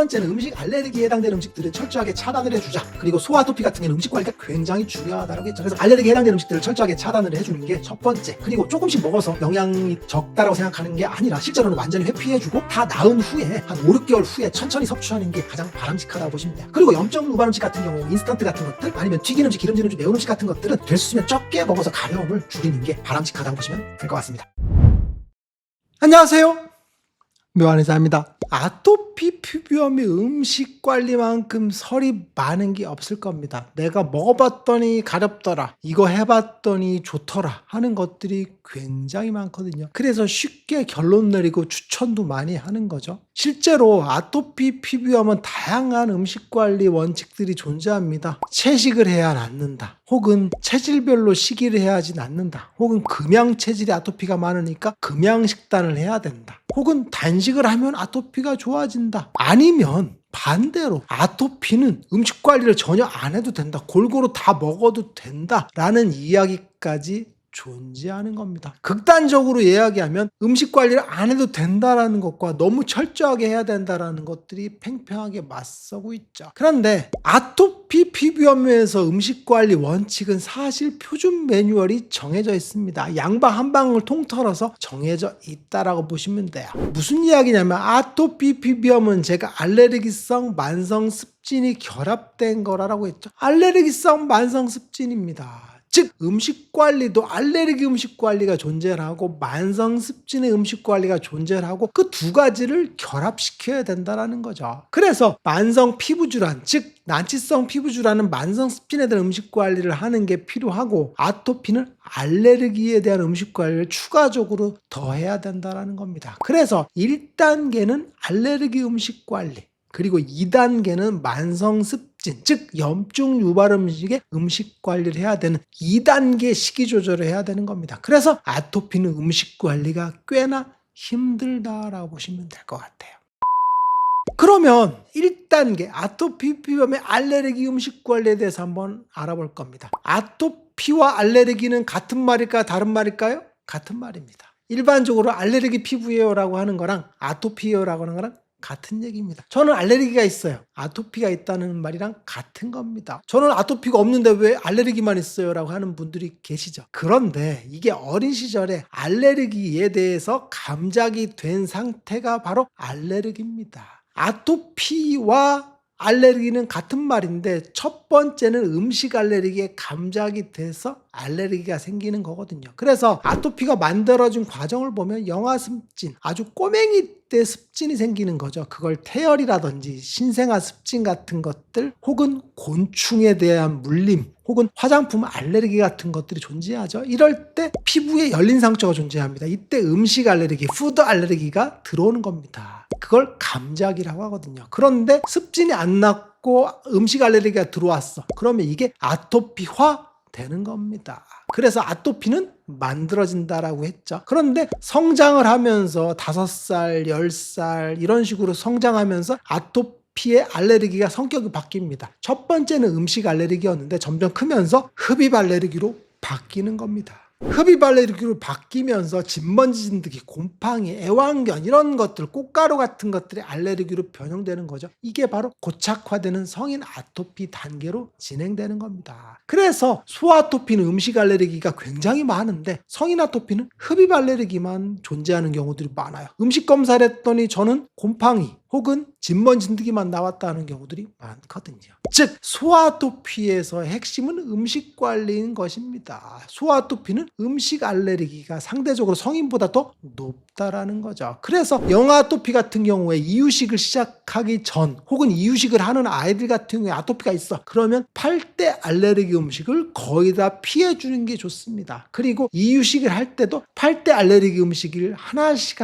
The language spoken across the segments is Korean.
번째는 음식 알레르기에 해당되는 음식들은 철저하게 차단을 해주자. 그리고 소화 아토피 같은 경우는 음식 관리가 굉장히 중요하다고 했죠. 그래서 알레르기에 해당되는 음식들을 철저하게 차단을 해주는 게 첫 번째. 그리고 조금씩 먹어서 영양이 적다라고 생각하는 게 아니라 실제로는 완전히 회피해주고 다 나은 후에 한 5, 6개월 후에 천천히 섭취하는 게 가장 바람직하다고 보시면 돼요. 그리고 염증 유발 음식 같은 경우 인스턴트 같은 것들 아니면 튀긴 음식, 기름진 음식, 매운 음식 같은 것들은 될 수 있으면 적게 먹어서 가려움을 줄이는 게 바람직하다고 보시면 될 것 같습니다. 안녕하세요. 묘한의사입니다. 아토피 피부염이 음식 관리만큼 설이 많은 게 없을 겁니다. 내가 먹어봤더니 가렵더라, 이거 해봤더니 좋더라 하는 것들이 굉장히 많거든요. 그래서 쉽게 결론 내리고 추천도 많이 하는 거죠. 실제로 아토피 피부염은 다양한 음식 관리 원칙들이 존재합니다. 채식을 해야 않는다, 혹은 체질별로 식이를 해야 하진 않는다, 혹은 금양 체질의 아토피가 많으니까 금양 식단을 해야 된다, 혹은 단식을 하면 아토피가 좋아진다, 아니면 반대로 아토피는 음식 관리를 전혀 안 해도 된다, 골고루 다 먹어도 된다 라는 이야기까지 존재하는 겁니다. 극단적으로 이야기하면 음식 관리를 안 해도 된다라는 것과 너무 철저하게 해야 된다라는 것들이 팽팽하게 맞서고 있죠. 그런데 아토피 피부염에서 음식 관리 원칙은 사실 표준 매뉴얼이 정해져 있습니다. 양방 한 방울 통틀어서 정해져 있다라고 보시면 돼요. 무슨 이야기냐면 아토피 피부염은 제가 알레르기성 만성 습진이 결합된 거라고 했죠. 알레르기성 만성 습진입니다. 즉 음식 관리도 알레르기 음식 관리가 존재를 하고 만성 습진의 음식 관리가 존재를 하고 그 두 가지를 결합시켜야 된다는 거죠. 그래서 만성 피부질환, 즉 난치성 피부질환은 만성 습진에 대한 음식 관리를 하는 게 필요하고, 아토피는 알레르기에 대한 음식 관리를 추가적으로 더 해야 된다는 겁니다. 그래서 1단계는 알레르기 음식 관리, 그리고 2단계는 만성 습진, 즉 염증 유발 음식의 음식 관리를 해야 되는 2단계 식이 조절을 해야 되는 겁니다. 그래서 아토피는 음식 관리가 꽤나 힘들다라고 보시면 될 것 같아요. 그러면 1단계 아토피 피부염의 알레르기 음식 관리에 대해서 한번 알아볼 겁니다. 아토피와 알레르기는 같은 말일까요? 다른 말일까요? 같은 말입니다. 일반적으로 알레르기 피부예요라고 하는 거랑 아토피예요라고 하는 거랑 같은 얘기입니다. 저는 알레르기가 있어요, 아토피가 있다는 말이랑 같은 겁니다. 저는 아토피가 없는데 왜 알레르기만 있어요? 라고 하는 분들이 계시죠. 그런데 이게 어린 시절에 알레르기에 대해서 감작이 된 상태가 바로 알레르기입니다. 아토피와 알레르기는 같은 말인데 첫 번째는 음식 알레르기에 감작이 돼서 알레르기가 생기는 거거든요. 그래서 아토피가 만들어진 과정을 보면 영아 습진, 아주 꼬맹이 때 습진이 생기는 거죠. 그걸 태열이라든지 신생아 습진 같은 것들, 혹은 곤충에 대한 물림, 혹은 화장품 알레르기 같은 것들이 존재하죠. 이럴 때 피부에 열린 상처가 존재합니다. 이때 음식 알레르기, 푸드 알레르기가 들어오는 겁니다. 그걸 감작이라고 하거든요. 그런데 습진이 안 났고 음식 알레르기가 들어왔어. 그러면 이게 아토피화 되는 겁니다. 그래서 아토피는 만들어진다라고 했죠. 그런데 성장을 하면서 5살, 10살 이런 식으로 성장하면서 아토피의 알레르기가 성격이 바뀝니다. 첫 번째는 음식 알레르기였는데 점점 크면서 흡입 알레르기로 바뀌는 겁니다. 흡입 알레르기로 바뀌면서 진먼지 진드기, 곰팡이, 애완견 이런 것들, 꽃가루 같은 것들이 알레르기로 변형되는 거죠. 이게 바로 고착화되는 성인 아토피 단계로 진행되는 겁니다. 그래서 소아토피는 음식 알레르기가 굉장히 많은데 성인 아토피는 흡입 알레르기만 존재하는 경우들이 많아요. 음식 검사를 했더니 저는 곰팡이 혹은 진먼지 진드기만 나왔다는 경우들이 많거든요. 즉 소아토피에서 핵심은 음식 관리인 것입니다. 소아토피는 음식 알레르기가 상대적으로 성인보다 더 높다라는 거죠. 그래서 영아 아토피 같은 경우에 이유식을 시작하기 전, 혹은 이유식을 하는 아이들 같은 경우에 아토피가 있어. 그러면 8대 알레르기 음식을 거의 다 피해주는 게 좋습니다. 그리고 이유식을 할 때도 8대 알레르기 음식을 하나씩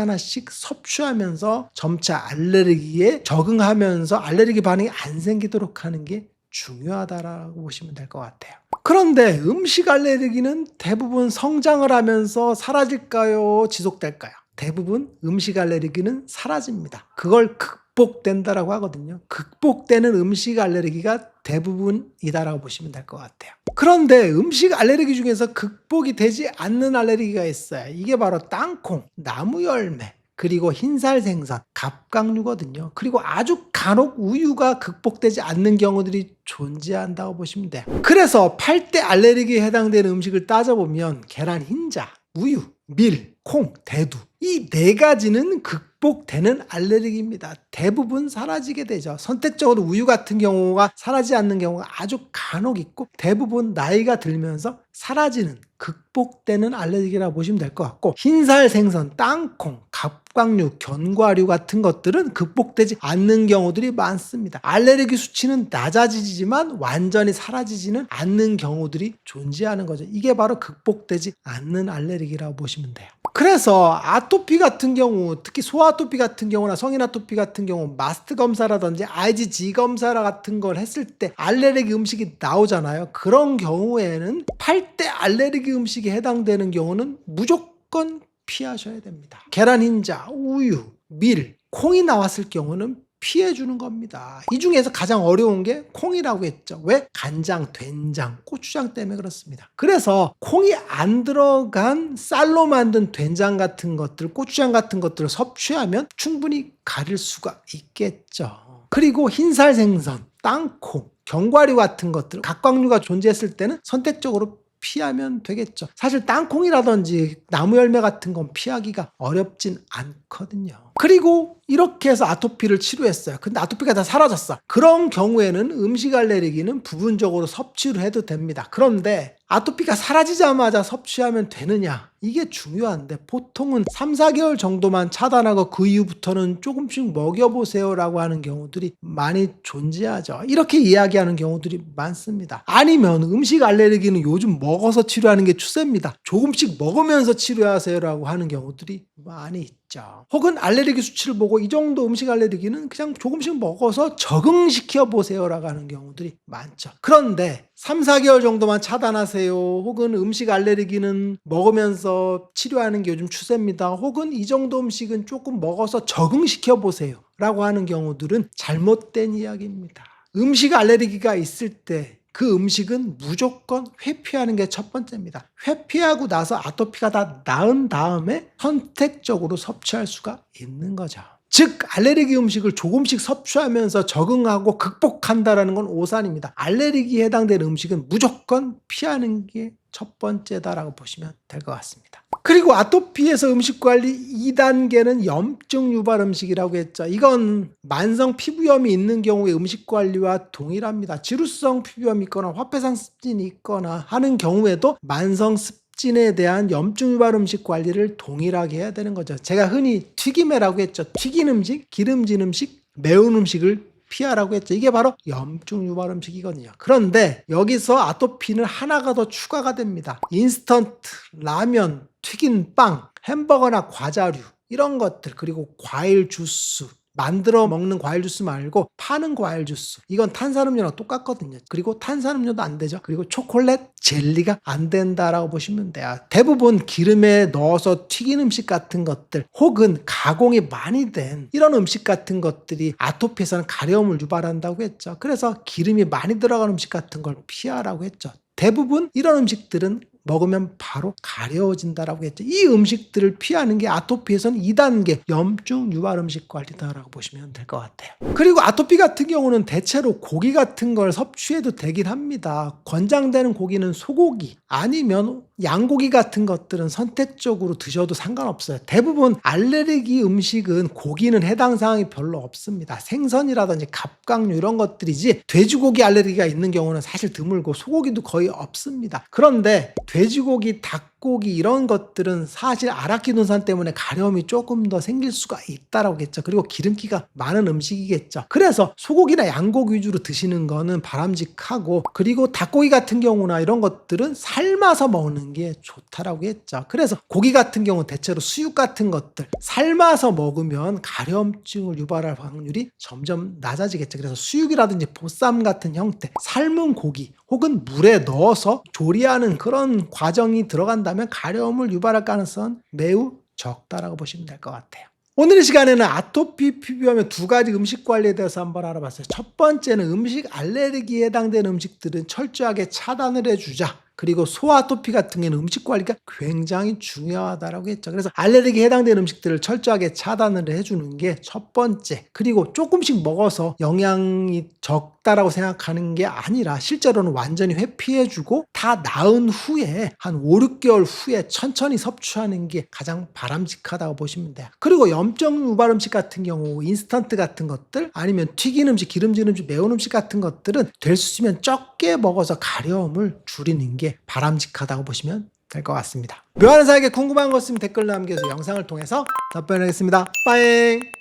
섭취하면서 점차 알레르기에 적응하면서 알레르기 반응이 안 생기도록 하는 게 중요하다라고 보시면 될 것 같아요. 그런데 음식 알레르기는 대부분 성장을 하면서 사라질까요? 지속될까요? 대부분 음식 알레르기는 사라집니다. 그걸 극복된다라고 하거든요. 극복되는 음식 알레르기가 대부분이다라고 보시면 될 것 같아요. 그런데 음식 알레르기 중에서 극복이 되지 않는 알레르기가 있어요. 이게 바로 땅콩, 나무 열매, 그리고 흰살 생선, 갑각류거든요. 그리고 아주 간혹 우유가 극복되지 않는 경우들이 존재한다고 보시면 돼요. 그래서 8대 알레르기에 해당되는 음식을 따져보면 계란 흰자, 우유, 밀, 콩, 대두 이 4가지는 극복되는 알레르기입니다. 대부분 사라지게 되죠. 선택적으로 우유 같은 경우가 사라지지 않는 경우가 아주 간혹 있고 대부분 나이가 들면서 사라지는 극복되는 알레르기라고 보시면 될 것 같고 흰살 생선, 땅콩, 갑각류, 견과류 같은 것들은 극복되지 않는 경우들이 많습니다. 알레르기 수치는 낮아지지만 완전히 사라지지는 않는 경우들이 존재하는 거죠. 이게 바로 극복되지 않는 알레르기라고 보시면 돼요. 그래서 아토피 같은 경우, 특히 소아토피 같은 경우나 성인 아토피 같은 경우 마스트 검사라든지 IgG 검사 같은 걸 했을 때 알레르기 음식이 나오잖아요. 그런 경우에는 8대 알레르기 음식에 해당되는 경우는 무조건 피하셔야 됩니다. 계란 흰자, 우유, 밀, 콩이 나왔을 경우는 피해주는 겁니다. 이 중에서 가장 어려운 게 콩이라고 했죠. 왜? 간장, 된장, 고추장 때문에 그렇습니다. 그래서 콩이 안 들어간 쌀로 만든 된장 같은 것들, 고추장 같은 것들을 섭취하면 충분히 가릴 수가 있겠죠. 그리고 흰살 생선, 땅콩, 견과류 같은 것들, 갑각류가 존재했을 때는 선택적으로 피하면 되겠죠. 사실 땅콩이라든지 나무 열매 같은 건 피하기가 어렵진 않거든요. 그리고 이렇게 해서 아토피를 치료했어요. 근데 아토피가 다 사라졌어. 그런 경우에는 음식 알레르기는 부분적으로 섭취를 해도 됩니다. 그런데 아토피가 사라지자마자 섭취하면 되느냐? 이게 중요한데 보통은 3, 4개월 정도만 차단하고 그 이후부터는 조금씩 먹여보세요 라고 하는 경우들이 많이 존재하죠. 이렇게 이야기하는 경우들이 많습니다. 아니면 음식 알레르기는 요즘 먹어서 치료하는 게 추세입니다. 조금씩 먹으면서 치료하세요 라고 하는 경우들이 많이 있죠. 혹은 알레르기 수치를 보고 이 정도 음식 알레르기는 그냥 조금씩 먹어서 적응시켜 보세요 라고 하는 경우들이 많죠. 그런데 3, 4개월 정도만 차단하세요. 혹은 음식 알레르기는 먹으면서 치료하는 게 요즘 추세입니다. 혹은 이 정도 음식은 조금 먹어서 적응시켜 보세요 라고 하는 경우들은 잘못된 이야기입니다. 음식 알레르기가 있을 때 그 음식은 무조건 회피하는 게 첫 번째입니다. 회피하고 나서 아토피가 다 나은 다음에 선택적으로 섭취할 수가 있는 거죠. 즉 알레르기 음식을 조금씩 섭취하면서 적응하고 극복한다는 건 오산입니다. 알레르기에 해당되는 음식은 무조건 피하는 게 첫 번째다라고 보시면 될 것 같습니다. 그리고 아토피에서 음식관리 2단계는 염증 유발 음식이라고 했죠. 이건 만성 피부염이 있는 경우에 음식관리와 동일합니다. 지루성 피부염이 있거나 화폐상 습진이 있거나 하는 경우에도 만성 습진에 대한 염증 유발 음식 관리를 동일하게 해야 되는 거죠. 제가 흔히 튀김회라고 했죠. 튀긴 음식, 기름진 음식, 매운 음식을 피하라고 했죠. 이게 바로 염증 유발 음식이거든요. 그런데 여기서 아토피는 하나가 더 추가가 됩니다. 인스턴트, 라면, 튀긴 빵, 햄버거나 과자류 이런 것들, 그리고 과일 주스, 만들어 먹는 과일 주스 말고 파는 과일 주스, 이건 탄산음료랑 똑같거든요. 그리고 탄산음료도 안 되죠. 그리고 초콜릿, 젤리가 안 된다라고 보시면 돼요. 대부분 기름에 넣어서 튀긴 음식 같은 것들 혹은 가공이 많이 된 이런 음식 같은 것들이 아토피에서는 가려움을 유발한다고 했죠. 그래서 기름이 많이 들어간 음식 같은 걸 피하라고 했죠. 대부분 이런 음식들은 먹으면 바로 가려워진다라고 했죠. 이 음식들을 피하는 게 아토피에서는 2단계 염증 유발 음식 관리다라고 보시면 될 것 같아요. 그리고 아토피 같은 경우는 대체로 고기 같은 걸 섭취해도 되긴 합니다. 권장되는 고기는 소고기 아니면 양고기 같은 것들은 선택적으로 드셔도 상관없어요. 대부분 알레르기 음식은 고기는 해당 사항이 별로 없습니다. 생선이라든지 갑각류 이런 것들이지 돼지고기 알레르기가 있는 경우는 사실 드물고 소고기도 거의 없습니다. 그런데 돼지고기, 닭고기 이런 것들은 사실 아라키돈산 때문에 가려움이 조금 더 생길 수가 있다라고 했죠. 그리고 기름기가 많은 음식이겠죠. 그래서 소고기나 양고기 위주로 드시는 거는 바람직하고, 그리고 닭고기 같은 경우나 이런 것들은 삶아서 먹는 게 좋다라고 했죠. 그래서 고기 같은 경우 대체로 수육 같은 것들 삶아서 먹으면 가려움증을 유발할 확률이 점점 낮아지겠죠. 그래서 수육이라든지 보쌈 같은 형태, 삶은 고기 혹은 물에 넣어서 조리하는 그런 과정이 들어간다면 가려움을 유발할 가능성은 매우 적다라고 보시면 될 것 같아요. 오늘 이 시간에는 아토피 피부염의 2가지 음식 관리에 대해서 한번 알아봤어요. 첫 번째는 음식 알레르기에 해당되는 음식들은 철저하게 차단을 해주자. 그리고 소화 아토피 같은 경우는 음식 관리가 굉장히 중요하다라고 했죠. 그래서 알레르기에 해당되는 음식들을 철저하게 차단을 해주는 게 첫 번째. 그리고 조금씩 먹어서 영양이 적다라고 생각하는 게 아니라 실제로는 완전히 회피해주고 다 나은 후에 한 5, 6개월 후에 천천히 섭취하는 게 가장 바람직하다고 보시면 돼요. 그리고 염증 유발 음식 같은 경우 인스턴트 같은 것들 아니면 튀긴 음식, 기름진 음식, 매운 음식 같은 것들은 될 수 있으면 적게 먹어서 가려움을 줄이는 게 바람직하다고 보시면 될 것 같습니다. 묘하는 사에게 궁금한 것 있으면 댓글 남겨서 영상을 통해서 답변하겠습니다. 빠잉!